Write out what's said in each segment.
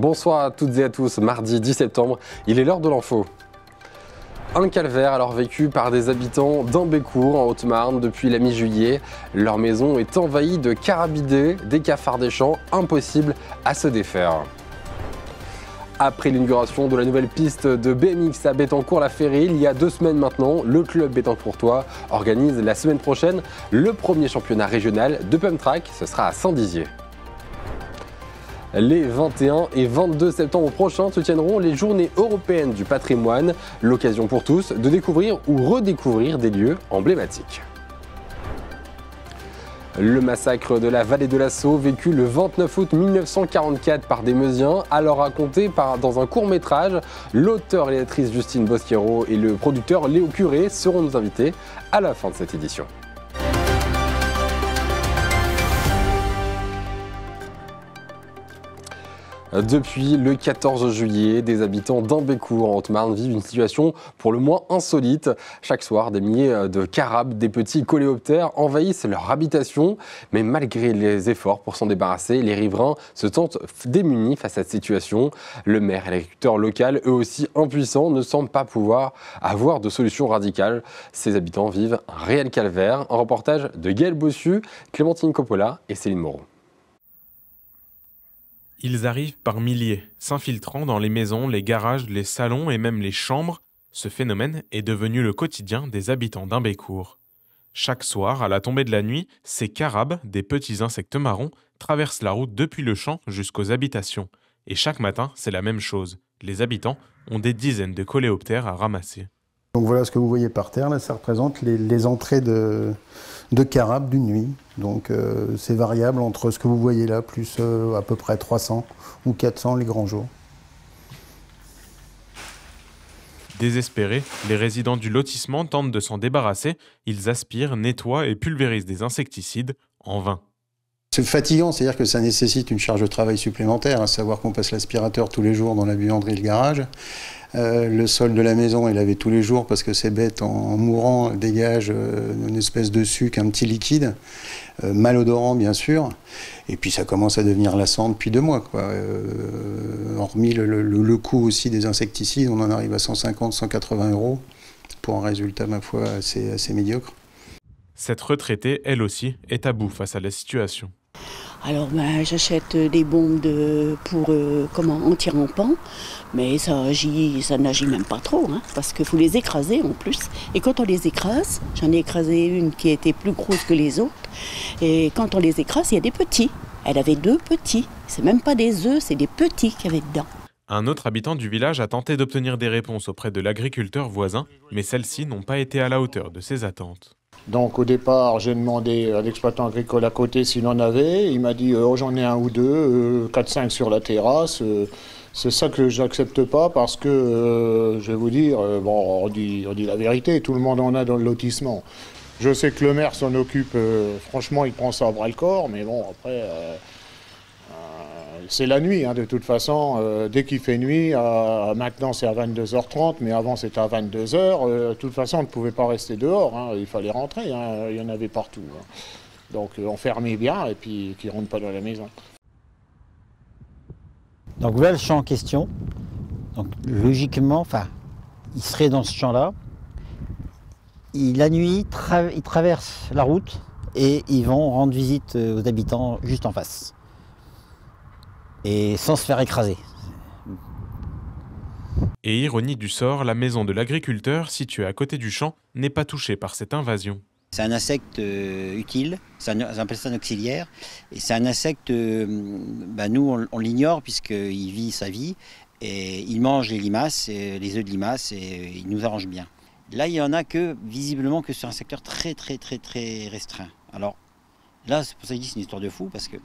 Bonsoir à toutes et à tous, mardi 10 septembre, il est l'heure de l'info. Un calvaire alors vécu par des habitants d'Ambécourt en Haute-Marne depuis la mi-juillet. Leur maison est envahie de carabidés, des cafards des champs, impossible à se défaire. Après l'inauguration de la nouvelle piste de BMX à Bettencourt-la-Ferrie, il y a 2 semaines maintenant, le club bettencourtois organise la semaine prochaine le premier championnat régional de pump track, ce sera à Saint-Dizier. Les 21 et 22 septembre prochains se tiendront les journées européennes du patrimoine, l'occasion pour tous de découvrir ou redécouvrir des lieux emblématiques. Le massacre de la vallée de la Sceau, vécu le 29 août 1944 par des Meusiens, alors raconté dans un court-métrage. L'auteur et l'actrice Justine Bosquero et le producteur Léo Curé seront nos invités à la fin de cette édition. Depuis le 14 juillet, des habitants d'Ambécourt en Haute-Marne vivent une situation pour le moins insolite. Chaque soir, des milliers de carabes, des petits coléoptères envahissent leur habitation. Mais malgré les efforts pour s'en débarrasser, les riverains se sentent démunis face à cette situation. Le maire et l'agriculteur local, eux aussi impuissants, ne semblent pas pouvoir avoir de solution radicale. Ces habitants vivent un réel calvaire. Un reportage de Gaël Bossu, Clémentine Coppola et Céline Moreau. Ils arrivent par milliers, s'infiltrant dans les maisons, les garages, les salons et même les chambres. Ce phénomène est devenu le quotidien des habitants d'Ambécourt. Chaque soir, à la tombée de la nuit, ces carabes, des petits insectes marrons, traversent la route depuis le champ jusqu'aux habitations. Et chaque matin, c'est la même chose. Les habitants ont des dizaines de coléoptères à ramasser. Donc voilà ce que vous voyez par terre, là, ça représente les entrées de carabes d'une nuit. Donc c'est variable entre ce que vous voyez là, plus à peu près 300 ou 400 les grands jours. Désespérés, les résidents du lotissement tentent de s'en débarrasser. Ils aspirent, nettoient et pulvérisent des insecticides en vain. C'est fatigant, c'est-à-dire que ça nécessite une charge de travail supplémentaire, à savoir qu'on passe l'aspirateur tous les jours dans la buanderie et le garage. Le sol de la maison est lavé tous les jours parce que ces bêtes, en mourant, dégagent une espèce de suc, un petit liquide, malodorant bien sûr. Et puis ça commence à devenir lassant depuis 2 mois, quoi. Hormis le coût aussi des insecticides, on en arrive à 150-180 € pour un résultat, ma foi, assez médiocre. Cette retraitée, elle aussi, est à bout face à la situation. Alors j'achète des bombes pour anti-rampants, mais ça n'agit même pas trop, hein, parce qu'il faut les écraser en plus. Et quand on les écrase, j'en ai écrasé une qui était plus grosse que les autres, et quand on les écrase, il y a des petits. Elle avait 2 petits, c'est même pas des œufs, c'est des petits qu'il y avait dedans. Un autre habitant du village a tenté d'obtenir des réponses auprès de l'agriculteur voisin, mais celles-ci n'ont pas été à la hauteur de ses attentes. Donc au départ, j'ai demandé à l'exploitant agricole à côté s'il en avait. Il m'a dit j'en ai 1 ou 2, 4-5 sur la terrasse. C'est ça que j'accepte pas parce que, je vais vous dire, on dit la vérité, tout le monde en a dans le lotissement. Je sais que le maire s'en occupe, franchement il prend ça à bras le corps, mais bon après... c'est la nuit, hein, de toute façon, dès qu'il fait nuit, maintenant c'est à 22h30, mais avant c'était à 22h, de toute façon on ne pouvait pas rester dehors, hein, il fallait rentrer, hein, il y en avait partout. Hein. Donc on fermait bien et puis qu'ils ne rentrent pas dans la maison. Donc voilà le champ en question, donc logiquement, il serait dans ce champ-là, la nuit, ils traversent la route et ils vont rendre visite aux habitants juste en face. Et sans se faire écraser. Et ironie du sort, la maison de l'agriculteur, située à côté du champ, n'est pas touchée par cette invasion. C'est un insecte utile, on appelle ça un auxiliaire, et c'est un insecte, nous on l'ignore puisqu'il vit sa vie, et il mange les limaces, les œufs de limaces, et il nous arrange bien. Là il n'y en a visiblement que sur un secteur très restreint. Alors là c'est pour ça que je dis c'est une histoire de fou, parce que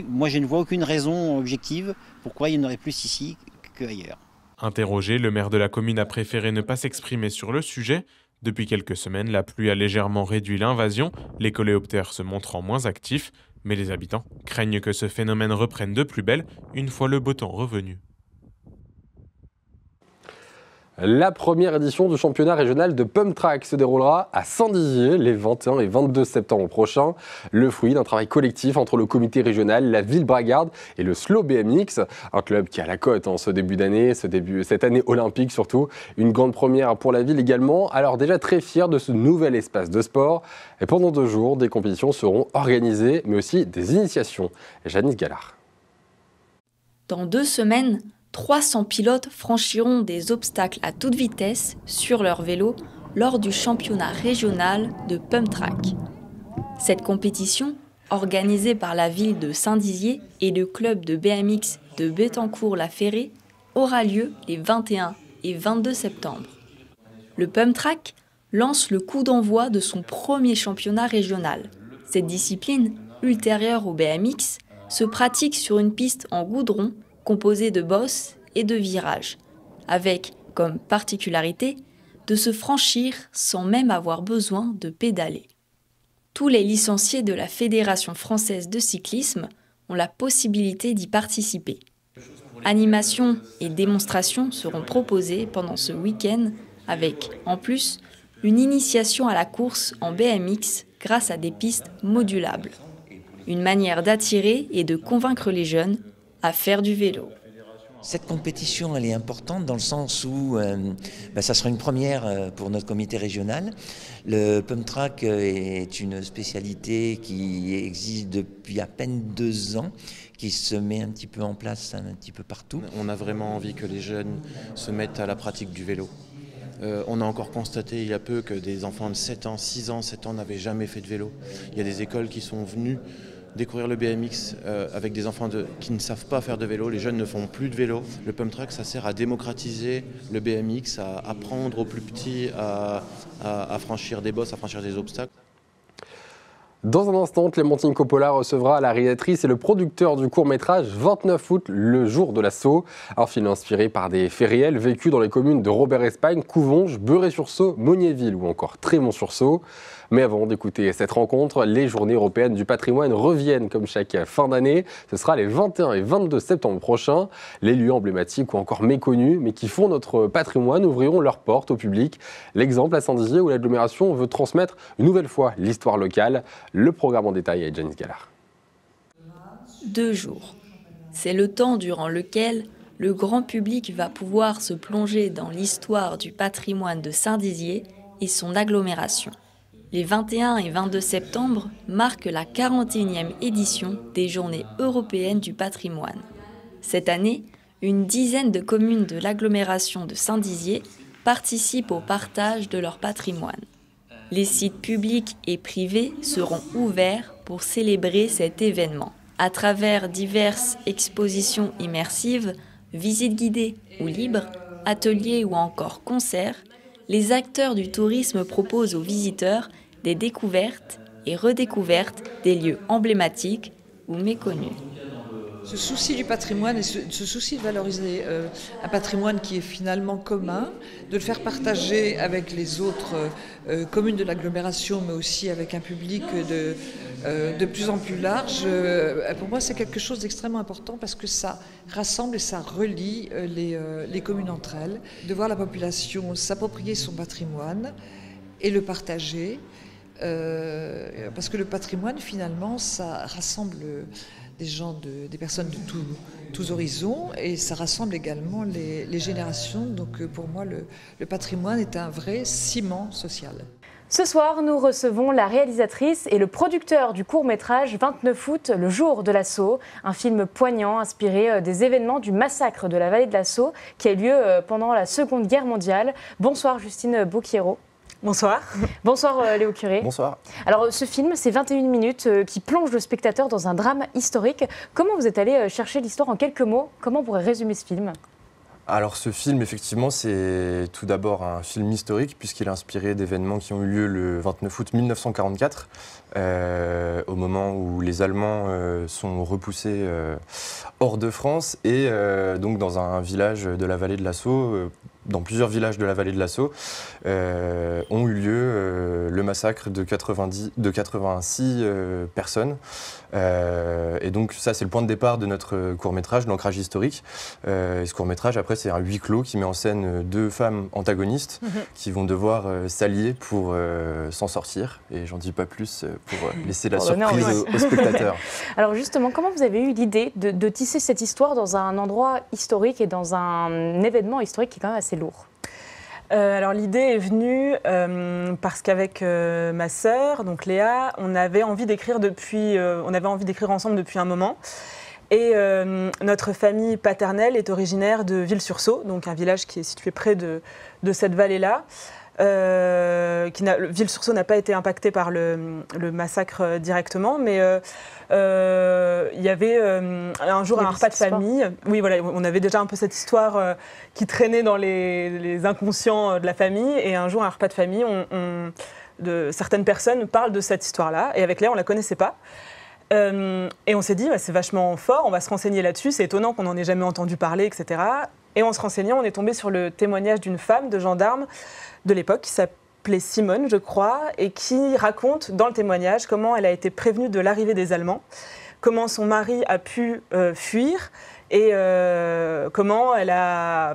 moi je ne vois aucune raison objective pourquoi il y en aurait plus ici qu'ailleurs. Interrogé, le maire de la commune a préféré ne pas s'exprimer sur le sujet. Depuis quelques semaines, la pluie a légèrement réduit l'invasion, les coléoptères se montrant moins actifs, mais les habitants craignent que ce phénomène reprenne de plus belle une fois le beau temps revenu. La première édition du championnat régional de Pump Track se déroulera à Saint-Dizier les 21 et 22 septembre prochains. Le fruit d'un travail collectif entre le comité régional, la ville bragarde et le Slow BMX, un club qui a la cote en ce début d'année, cette année olympique surtout. Une grande première pour la ville également, alors déjà très fière de ce nouvel espace de sport. Et pendant 2 jours, des compétitions seront organisées, mais aussi des initiations. Janice Gallard. Dans 2 semaines, 300 pilotes franchiront des obstacles à toute vitesse sur leur vélo lors du championnat régional de Pump Track. Cette compétition, organisée par la ville de Saint-Dizier et le club de BMX de Bettencourt-la-Ferrée, aura lieu les 21 et 22 septembre. Le Pump Track lance le coup d'envoi de son premier championnat régional. Cette discipline, ultérieure au BMX, se pratique sur une piste en goudron composée de bosses et de virages, avec comme particularité de se franchir sans même avoir besoin de pédaler. Tous les licenciés de la Fédération française de cyclisme ont la possibilité d'y participer. Animations et démonstrations seront proposées pendant ce week-end avec, en plus, une initiation à la course en BMX grâce à des pistes modulables. Une manière d'attirer et de convaincre les jeunes à faire du vélo. Cette compétition, elle est importante dans le sens où ça sera une première pour notre comité régional. Le Pump Track est une spécialité qui existe depuis à peine 2 ans, qui se met un petit peu en place un petit peu partout. On a vraiment envie que les jeunes se mettent à la pratique du vélo. On a encore constaté il y a peu que des enfants de 7 ans, 6 ans, 7 ans n'avaient jamais fait de vélo. Il y a des écoles qui sont venues découvrir le BMX avec des enfants qui ne savent pas faire de vélo. Les jeunes ne font plus de vélo. Le Pump Track, ça sert à démocratiser le BMX, à apprendre aux plus petits à franchir des bosses, à franchir des obstacles. Dans un instant, Clémentine Coppola recevra la réalisatrice et le producteur du court-métrage 29 août, le jour de l'assaut. Un film inspiré par des faits réels vécus dans les communes de Robert-Espagne, Couvonges, Beuret-sur-Sault, Mognéville ou encore Trémont-sur-Sault. Mais avant d'écouter cette rencontre, les Journées européennes du patrimoine reviennent comme chaque fin d'année. Ce sera les 21 et 22 septembre prochains. Les lieux emblématiques ou encore méconnus, mais qui font notre patrimoine, ouvriront leurs portes au public. L'exemple à Saint-Dizier où l'agglomération veut transmettre une nouvelle fois l'histoire locale. Le programme en détail avec Janice Gallard. 2 jours. C'est le temps durant lequel le grand public va pouvoir se plonger dans l'histoire du patrimoine de Saint-Dizier et son agglomération. Les 21 et 22 septembre marquent la 41e édition des Journées européennes du patrimoine. Cette année, une dizaine de communes de l'agglomération de Saint-Dizier participent au partage de leur patrimoine. Les sites publics et privés seront ouverts pour célébrer cet événement. À travers diverses expositions immersives, visites guidées ou libres, ateliers ou encore concerts, les acteurs du tourisme proposent aux visiteurs des découvertes et redécouvertes des lieux emblématiques ou méconnus. Ce souci du patrimoine et ce souci de valoriser un patrimoine qui est finalement commun, de le faire partager avec les autres communes de l'agglomération, mais aussi avec un public de plus en plus large, pour moi c'est quelque chose d'extrêmement important parce que ça rassemble et ça relie les communes entre elles. De voir la population s'approprier son patrimoine et le partager, parce que le patrimoine finalement ça rassemble des gens, des personnes de tous horizons, et ça rassemble également les générations. Donc pour moi, le patrimoine est un vrai ciment social. Ce soir, nous recevons la réalisatrice et le producteur du court-métrage 29 août, le jour de l'assaut, un film poignant inspiré des événements du massacre de la vallée de l'Assaut qui a eu lieu pendant la Seconde Guerre mondiale. Bonsoir Justine Bouquiero. Bonsoir. Bonsoir Léo Curé. Bonsoir. Alors ce film, c'est 21 minutes qui plonge le spectateur dans un drame historique. Comment vous êtes allé chercher l'histoire en quelques mots? Comment on pourrait résumer ce film? Alors ce film, effectivement, c'est tout d'abord un film historique puisqu'il est inspiré d'événements qui ont eu lieu le 29 août 1944, au moment où les Allemands sont repoussés hors de France et donc dans un village de la vallée de l'Assaut, dans plusieurs villages de la vallée de la Sceaux, ont eu lieu le massacre de 86 personnes. Et donc ça, c'est le point de départ de notre court-métrage, l'ancrage historique. Et ce court-métrage, après, c'est un huis clos qui met en scène 2 femmes antagonistes qui vont devoir s'allier pour s'en sortir. Et j'en dis pas plus pour laisser la surprise aux spectateurs. Alors justement, comment vous avez eu l'idée de tisser cette histoire dans un endroit historique et dans un événement historique qui est quand même assez lourd? Alors l'idée est venue parce qu'avec ma sœur, donc Léa, on avait envie d'écrire ensemble depuis un moment. Et notre famille paternelle est originaire de Villers-sur-Sault, donc un village qui est situé près de cette vallée-là. Villers-sur-Sault n'a pas été impacté par le massacre directement, mais il y avait un jour un repas de famille. Oui, voilà, on avait déjà un peu cette histoire qui traînait dans les inconscients de la famille. Et un jour, un repas de famille, certaines personnes parlent de cette histoire-là. Et avec Léa, on ne la connaissait pas. Et on s'est dit, c'est vachement fort, on va se renseigner là-dessus. C'est étonnant qu'on n'en ait jamais entendu parler, etc. Et en se renseignant, on est tombé sur le témoignage d'une femme de gendarme de l'époque qui s'appelait Simone, je crois, et qui raconte dans le témoignage comment elle a été prévenue de l'arrivée des Allemands, comment son mari a pu fuir et comment elle a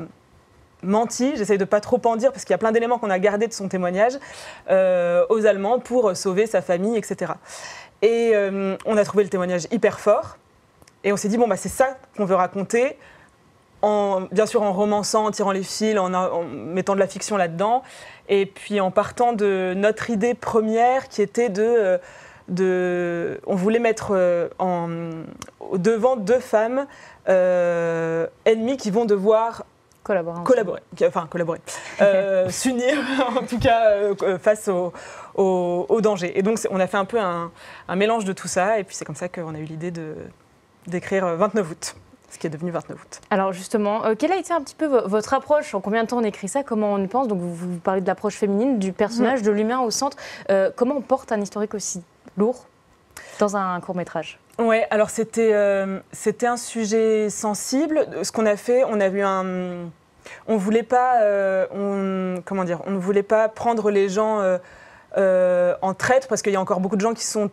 menti, j'essaye de pas trop en dire parce qu'il y a plein d'éléments qu'on a gardés de son témoignage, aux Allemands pour sauver sa famille, etc. Et on a trouvé le témoignage hyper fort et on s'est dit, c'est ça qu'on veut raconter. Bien sûr en romançant, en tirant les fils, en mettant de la fiction là-dedans, et puis en partant de notre idée première qui était on voulait mettre devant 2 femmes ennemies qui vont devoir collaborer, s'unir en tout cas face au danger. Et donc on a fait un peu un mélange de tout ça, et puis c'est comme ça qu'on a eu l'idée d'écrire 29 août. Ce qui est devenu 29 août. Alors justement, quelle a été un petit peu votre approche? En combien de temps on écrit ça? Comment on y pense? Donc vous parlez de l'approche féminine, du personnage, de l'humain au centre. Comment on porte un historique aussi lourd dans un court-métrage? Ouais, alors c'était un sujet sensible. Ce qu'on a fait, on ne voulait pas, on ne voulait pas prendre les gens en traître, parce qu'il y a encore beaucoup de gens qui sont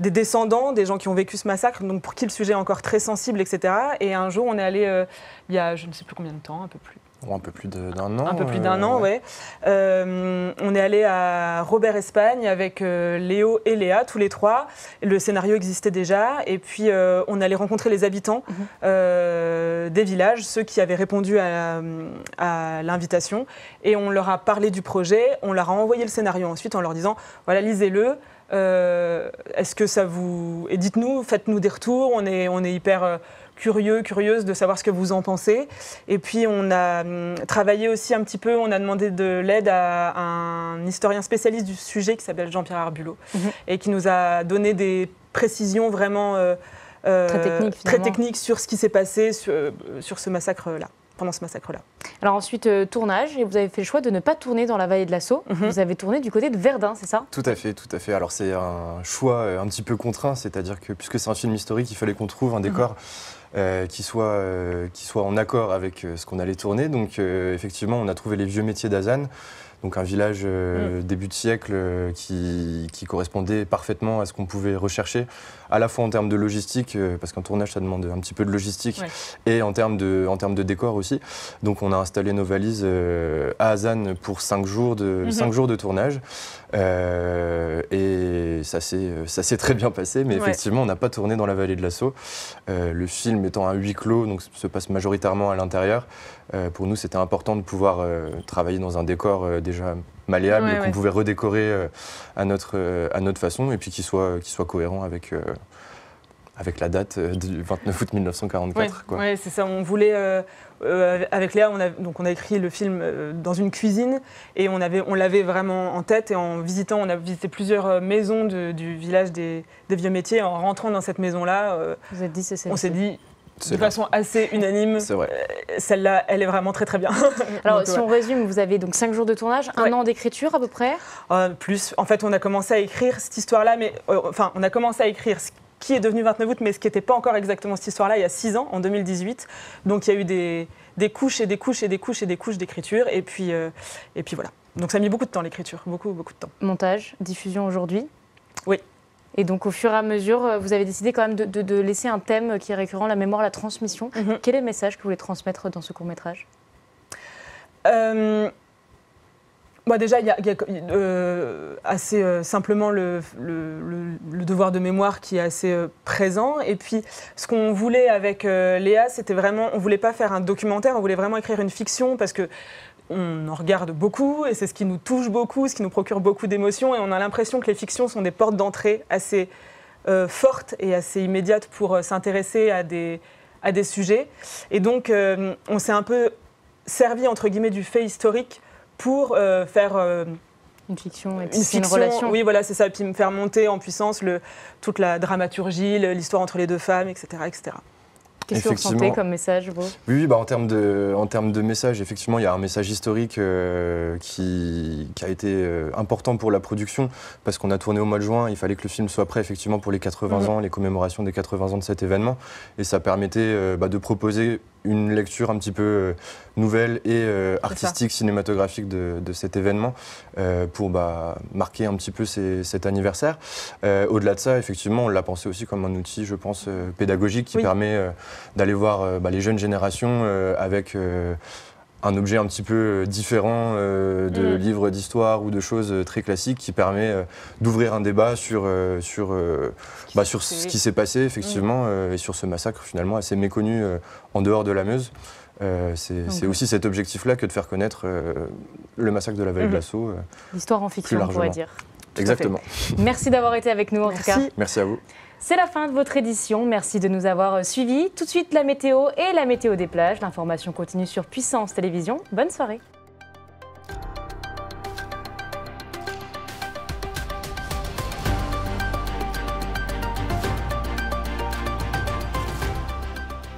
des descendants, des gens qui ont vécu ce massacre, donc pour qui le sujet est encore très sensible, etc. Et un jour, on est allé, il y a je ne sais plus combien de temps, un peu plus. Un peu plus d'un an. Un peu plus d'un an, ouais. On est allé à Robert, Espagne, avec Léo et Léa, tous les 3. Le scénario existait déjà. Et puis, on allait rencontrer les habitants des villages, ceux qui avaient répondu à l'invitation. Et on leur a parlé du projet. On leur a envoyé le scénario ensuite en leur disant, voilà, lisez-le. Est-ce que ça vous... Et dites-nous, faites-nous des retours. On est hyper... curieuse de savoir ce que vous en pensez. Et puis on a travaillé aussi un petit peu, on a demandé de l'aide à un historien spécialiste du sujet qui s'appelle Jean-Pierre Arbulot et qui nous a donné des précisions vraiment très techniques sur ce qui s'est passé sur ce massacre-là. Pendant ce massacre-là. Alors ensuite, tournage, et vous avez fait le choix de ne pas tourner dans la vallée de la Sceaux. Vous avez tourné du côté de Verdun, c'est ça? Tout à fait, tout à fait. Alors c'est un choix un petit peu contraint, c'est-à-dire que puisque c'est un film historique, il fallait qu'on trouve un décor qui soit en accord avec ce qu'on allait tourner. Donc effectivement, on a trouvé les vieux métiers d'Azan, donc un village début de siècle qui correspondait parfaitement à ce qu'on pouvait rechercher, à la fois en termes de logistique, parce qu'un tournage ça demande un petit peu de logistique, et en termes de décor aussi. Donc on a installé nos valises à Azan pour 5 jours de tournage. Et ça s'est très bien passé, mais effectivement on n'a pas tourné dans la vallée de la Sceaux. Le film étant un huis clos, donc se passe majoritairement à l'intérieur. Pour nous c'était important de pouvoir travailler dans un décor déjà malléable, qu'on pouvait redécorer à notre façon, et puis qui soit cohérent avec la date du 29 août 1944. Oui, c'est ça. On voulait, avec Léa, on a écrit le film dans une cuisine, et on l'avait vraiment en tête. Et en visitant, on a visité plusieurs maisons du village des vieux métiers. En rentrant dans cette maison-là, on s'est dit, de façon assez unanime, celle-là, elle est vraiment très très bien. Alors donc, si on résume, vous avez donc 5 jours de tournage, un an d'écriture à peu près? Plus. En fait, on a commencé à écrire cette histoire-là, mais on a commencé à écrire qui est devenu 29 août, mais ce qui n'était pas encore exactement cette histoire-là, il y a 6 ans, en 2018. Donc il y a eu des couches et des couches et des couches et des couches d'écriture, et puis voilà. Donc ça a mis beaucoup de temps, l'écriture, beaucoup de temps. Montage, diffusion aujourd'hui. Oui. Et donc au fur et à mesure, vous avez décidé quand même de laisser un thème qui est récurrent, la mémoire, la transmission. Quel est le message que vous voulez transmettre dans ce court-métrage ? Déjà, il y a assez simplement le devoir de mémoire qui est assez présent. Et puis, ce qu'on voulait avec Léa, c'était vraiment, on ne voulait pas faire un documentaire, on voulait vraiment écrire une fiction parce qu'on en regarde beaucoup et c'est ce qui nous touche beaucoup, ce qui nous procure beaucoup d'émotions. Et on a l'impression que les fictions sont des portes d'entrée assez fortes et assez immédiates pour s'intéresser à des sujets. Et donc, on s'est un peu servi, entre guillemets, du fait historique pour faire une fiction, une relation. Oui, voilà, c'est ça. Et puis me faire monter en puissance toute la dramaturgie, l'histoire entre les deux femmes, etc. etc. Qu'est-ce que vous ressentez comme message, vous ? Oui, en termes de message, effectivement, il y a un message historique qui a été important pour la production, parce qu'on a tourné au mois de juin, il fallait que le film soit prêt effectivement pour les 80 ans, les commémorations des 80 ans de cet événement, et ça permettait de proposer une lecture un petit peu nouvelle et artistique, cinématographique de cet événement pour marquer un petit peu cet anniversaire. Au-delà de ça, effectivement, on l'a pensé aussi comme un outil, je pense, pédagogique qui permet d'aller voir les jeunes générations avec un objet un petit peu différent de livres d'histoire ou de choses très classiques qui permet d'ouvrir un débat sur ce qui s'est passé effectivement et sur ce massacre finalement assez méconnu en dehors de la Meuse. C'est aussi cet objectif-là que de faire connaître le massacre de la vallée de la Sceaux. L'histoire en fiction, on pourrait dire. Exactement. Merci d'avoir été avec nous en tout cas. Merci à vous. C'est la fin de votre édition. Merci de nous avoir suivis. Tout de suite, la météo et la météo des plages. L'information continue sur Puissance Télévision. Bonne soirée.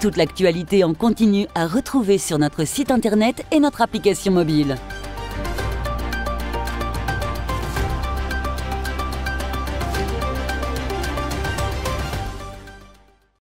Toute l'actualité en continu à retrouver sur notre site internet et notre application mobile.